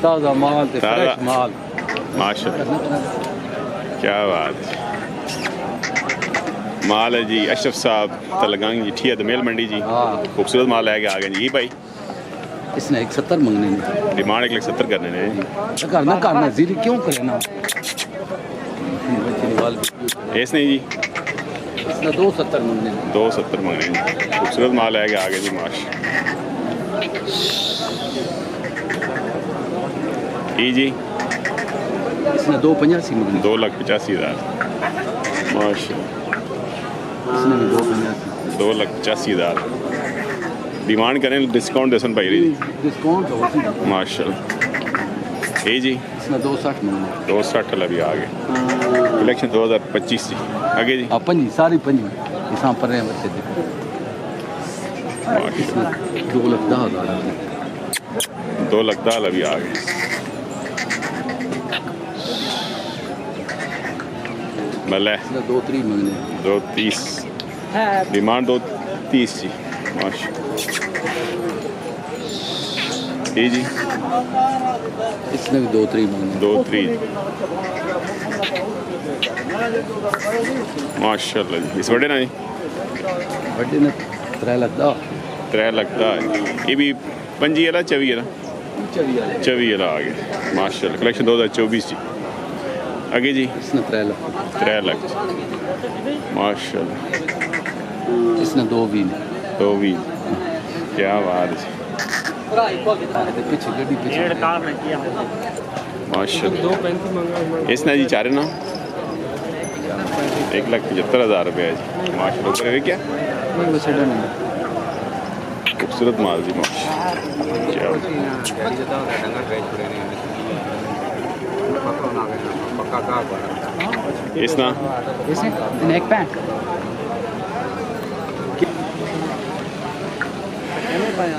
ताज़ा माल ते फ्रेश माल माशाल्लाह, क्या बात है। माल है जी अशरफ साहब तलगांग जी, ठीक है दोमेल मंडी जी। हाँ खूबसूरत माल है आ गया जी भाई। इसने 170 मंगने ने, डिमांड 170 करने ने। करना जीरी क्यों करे ना इसने जी इसने 270 मंगने ने। 270 मंगने। खूबसूरत माल है आ गया जी माश जी। इसने 285 मंगने। 2,85,000 माशाल्लाह। इसने भी 285। 2,85,000 डिमांड करें, डिस्काउंट दे सन भाई जी। डिस्काउंट हो माशाल्लाह। जी इसने 260 मंगने। 260 वाला भी आ गया। कलेक्शन 2025 जी। आगे जी पंजी सारी पंजी इसा पर रहे बच्चे दे। माशाल्लाह 2,10,000 2,10,000 वाला भी आ गया। भले 230 मंगने। 230 डिमांड 230 जी माशाल्लाह। जी इसने भी 230 मंगने। 230 माशाल्लाह जी। इस बड़े ना जी बड़े ने 3 लाख दा 3 लाख दा। ये भी 25 वाला 24 वाला 24 वाला आ गया माशाल्लाह। कलेक्शन 2024 जी। आगे जी इसने 3 लाख 3 लाख माशाल्लाह। इसने 220 220 क्या बात है पीछे गड्डी पीछे माशाल्लाह। इसने जी चारे ना 1,75,000 रुपये जी माशाल्लाह। ऊपर है क्या खूबसूरत माल जी माशाल्लाह। इसना नेक पैंट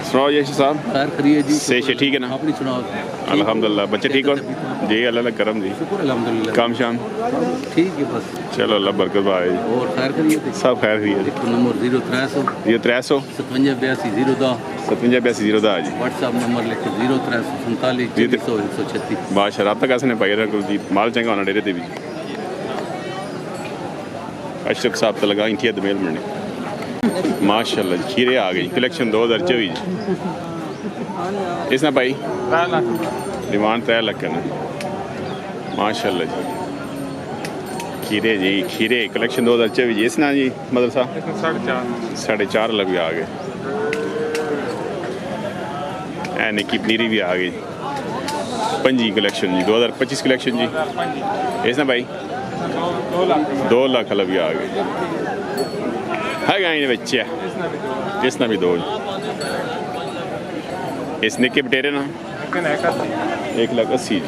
सुनाओ जी साहब। खैर करिए जी। से ठीक है ना? अपनी सुनाओ। अल्हम्दुलिल्लाह। बच्चे ठीक हो जी? अल्लाह करम जी। शुक्र अल्हम्दुलिल्लाह। काम शाम ठीक है बस। चलो अल्लाह बरकत पाए जी। और खैर करिए सब खैर करिए जी। नंबर 0300 0300 5782 010 5782 010 जी। व्हाट्सएप नंबर लिखो 0347 136 बादशाह रब्ता कैसे ने पाई रखो जी। माल चंगा होना डेरे ते भी। अशरफ साहब तो लगा इंकिया दोमेल मंडी माशाल्लाह जी। खीरे आ गई कलेक्शन 2024 जी। इसना भाई डिमांड 3 लाख करना माशाल्लाह जी। खीरे जी खीरे कलेक्शन 2024 जी। इसना जी मदरसा 4.5 लाख भी आ गए। निकी पनीरी भी आ गई। पंजी कलेक्शन जी 2025 कलेक्शन जी। इसना भाई 2 लाख वाला भी आ गए है गाय बच्चे। इसना भी 2 इस निके बटेरे ना 1,80,000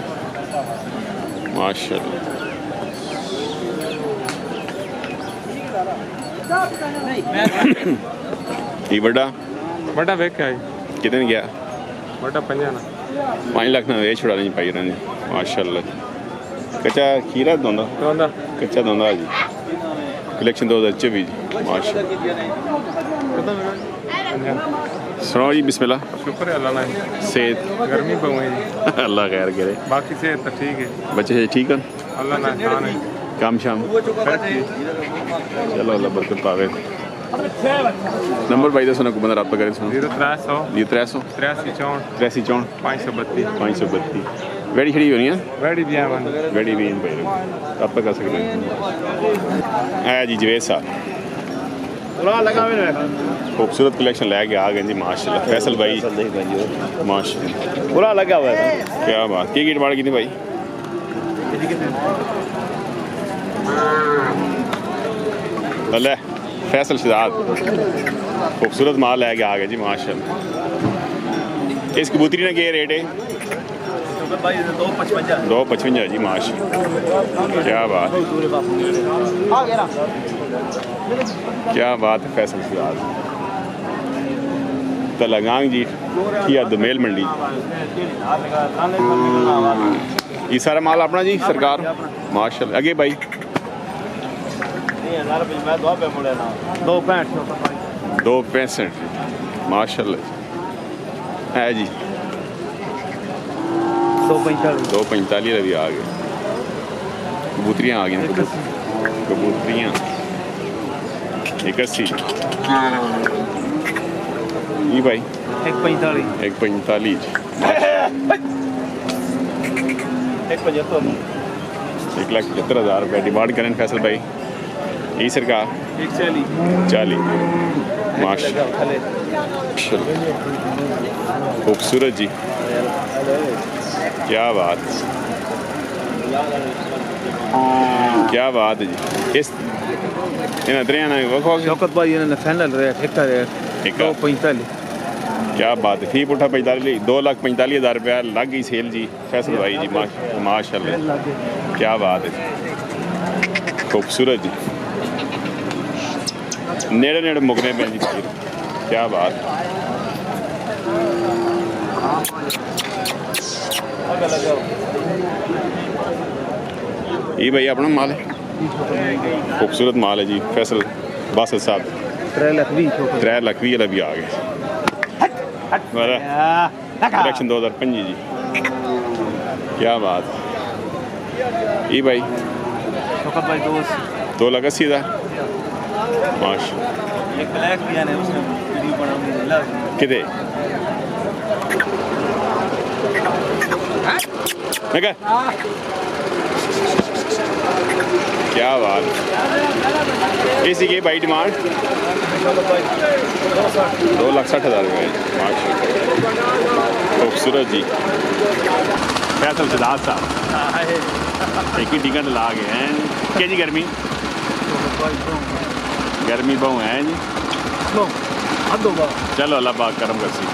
माशाल्लाह। ये बड़ा वेख है कितने गया? बड़ा 5 लाख ना ये छुड़ा नहीं पाई रही माशाल्लाह। कच्चा खीरा दोंदा कच्चा दोंदा जी। कलेक्शन 2024 जी माशाल्लाह। सुनाओ जी बिस्मिल्लाह। शुक्र है अल्लाह ना सेहत गर्मी बहु है अल्लाह खैर करे। बाकी सेहत तो ठीक है। बच्चे से ठीक है अल्लाह ना खान है काम शाम चलो अल्लाह बरकत पावे। नंबर भाई दसो ना को बंदा रब्ता करे। 0300 0300 83 64 532 532 वेड़ी खड़ी होनी है वेड़ी भी आवन वेड़ी भी भाई रब्ता कर सकते हैं। आया जी जवेद साहब खूबसूरत कलेक्शन लेके आ गए जी माशाल्लाह। फैसल भाई माशाल्लाह पूरा लगा हुआ है। क्या बात की गिट मार की थी भाई? भले फैसल शहजाद खूबसूरत माल लेके आ गए जी माशाल्लाह। इस कबूतरी ने क्या रेट है? 255 जी माशाल्लाह। क्या बात क्या बात है फैसल शहजाद तलगांग जी किया दोमेल मंडी। ये सारा माल अपना जी सरकार माशाल्लाह। आगे भाई 265 माशाल्लाह है जी। 245 भी आ गए। कबूतरियाँ आ गई, कबूतरियाँ 81 ये भाई 145 1,75,000 रुपये डिमांड करें फैसल भाई। ये सरकार 140 माशाल्लाह खूबसूरत जी, क्या बात क्या बात है जी। इस इन्हें दरियाना शौकत भाई इन्होंने फाइनल रेट ठेका रेट 245 क्या बात है। फी पुठा 45 2,45,000 रुपया लग गई सेल जी फैसल भाई जी। माशाल्लाह क्या बात है, खूबसूरत जी। नेड़े नेड़े मुकने पे जी, क्या बात। ये भाई अपना माल है, खूबसूरत माल है जी फैसल बासत साहब। 3 लाख 20 भी आ गए। कलेक्शन 2005 जी, क्या बात। ये भाई 2,80,000 माशाल्लाह। कितने क्या बात। इसी की भाई डिमांड 2,60,000 रुपये माशाल्लाह, खूबसूरत जी फैसल सिद्धार्थ साहब। एक ही टिकट ला गए हैं क्या जी। गर्मी बहु है जी। चलो अल्लाह पाक करम कर सी।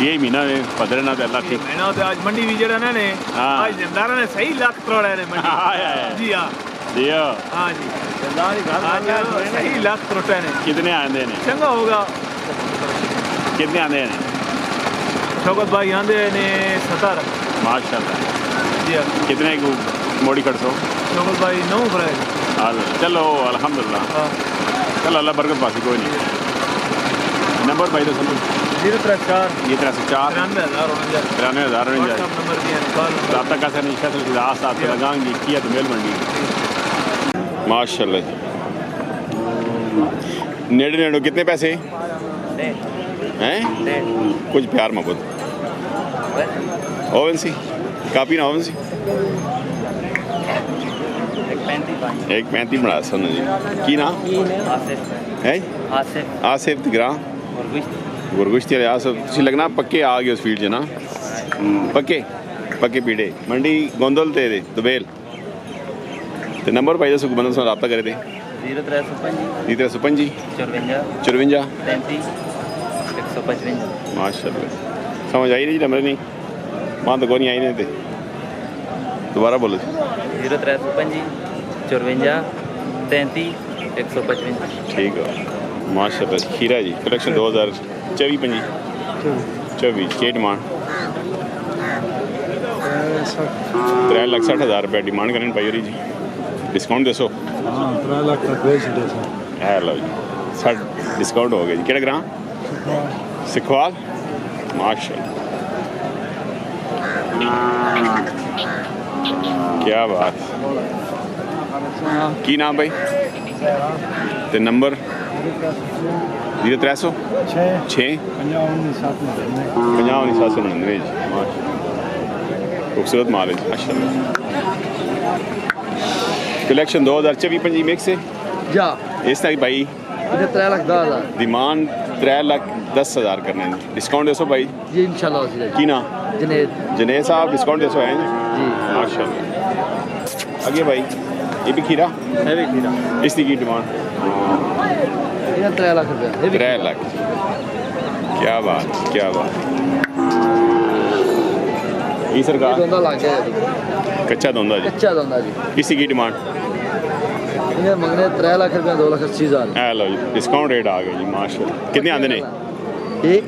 यही महीना में पधरे ना अल्लाह ठीक महीना तो आज मंडी भी जरा ने आज जमदारा ने सही लाख करोड़ है मंडी। जी हाँ जी हाँ जी आज सही लाख करोड़ ने। कितने आंदे ने चंगा होगा। कितने आंदे ने शौकत भाई आंदे ने 17 माशाल्लाह जी हाँ। कितने मोड़ी खड़ सो शौकत भाई 9 भराए। चलो अल्हम्दुलिल्लाह चलो अल्लाह बरकत पासी कोई नहीं। नंबर भाई तो समझ 034 93,000 रब्ता का सर नहीं फैसल की रात आपसे लगाएंगे किया दोमेल मंडी माशाल्लाह। नेड़े नेड़ो कितने पैसे हैं? कुछ प्यार मोहब्बत ओवन सी कापी ना ओवन सी 135 बना सन जी की ना है आसिफ ग्रां गुरगुश्ती आसिफ तुसी लगना पक्के आ गए उस फील्ड च ना पक्के पीड़े मंडी गोंदल ते दुबेल ते नंबर भाई दसो बंदा से रब्ता करे थे 0355 54 155 माशाल्लाह। समझ आई नहीं नंबर नहीं मान तो कोई नहीं आई नहीं थे दोबारा बोलो 0355 54 33 155 ठीक है माशाल्लाह। खीरा जी कलेक्शन 2024 के डिमांड 3,60,000 रुपये डिमांड करें पाई जी। डिस्काउंट दसो 3 लाख तक है लो जी 60 डिस्काउंट हो गया जी। केड़ा ग्रां सिखवाल माशाल्लाह क्या बात। की नाम भाई ते नंबर 0300 6 50 खूबसूरत माल है माशाल्लाह। कलेक्शन 2024 मिक्स है जा इस तक भाई 3,10,000 डिमांड 3,10,000 करने डिस्काउंट दसो भाई जी इंशाल्लाह। की ना जनेद साहब डिस्काउंट दसो है जी माशाल्लाह। आगे भाई ये भी खीरा है भी खीरा इसकी की डिमांड 3 लाख रुपया 3 लाख क्या बात क्या बात। ये सरकार दोंदा लग गया कच्चा दोंदा जी इसी की डिमांड इन्हें मंगने 3 लाख रुपया 2,80,000 है लो जी डिस्काउंट रेट आ गया जी माशाल्लाह। कितने आंदे ने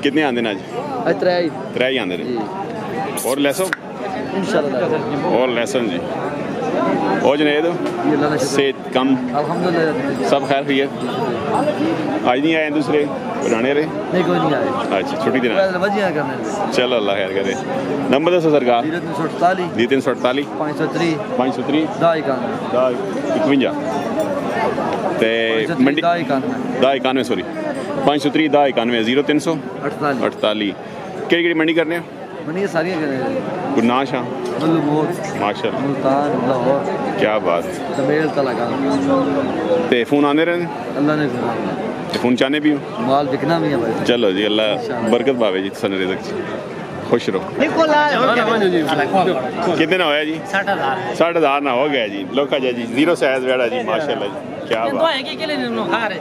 कितने आंदे ने आज 3 ही आंदे ने और लेसो इंशाल्लाह और लेसन जी और जुनेद सेहत कम अल्हम्दुलिल्लाह सब खैर खैरियत? आज नहीं आए दूसरे पुराने रहे? नहीं कोई नहीं आए। अच्छा छुट्टी दिन आए। वजिया करने चलो अल्लाह खैर करे। नंबर दसो सरकार। 0348 348 503 503 1091 ते मंडी 1091 सॉरी 503 1091 0300 48 केड़ी मंडी करने हो? मनी सारी गुरनाश हाँ माशाल्लाह मुल्तान लाहौर क्या बात दमेल तलगा ते फोन आने रहे अल्लाह ने ते फोन चाहने भी हो माल बिकना भी है भाई। चलो जी अल्लाह बरकत पावे जी सन रिज़्क़ खुश रहो। कितने ना होया जी? 60,000 ना हो गया जी लोका जी जीरो साइज वेड़ा जी माशाल्लाह जी क्या बात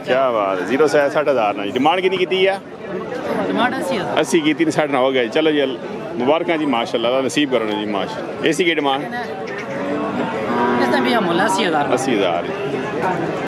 क्या बात है जीरो साइज 60,000 ना जी डिमांड कितनी की है? 80 की 60 ना हो गया जी चलो जी मुबारक जी माशाल्लाह नसीब करो जी माशा एसी की डिमांड 80,000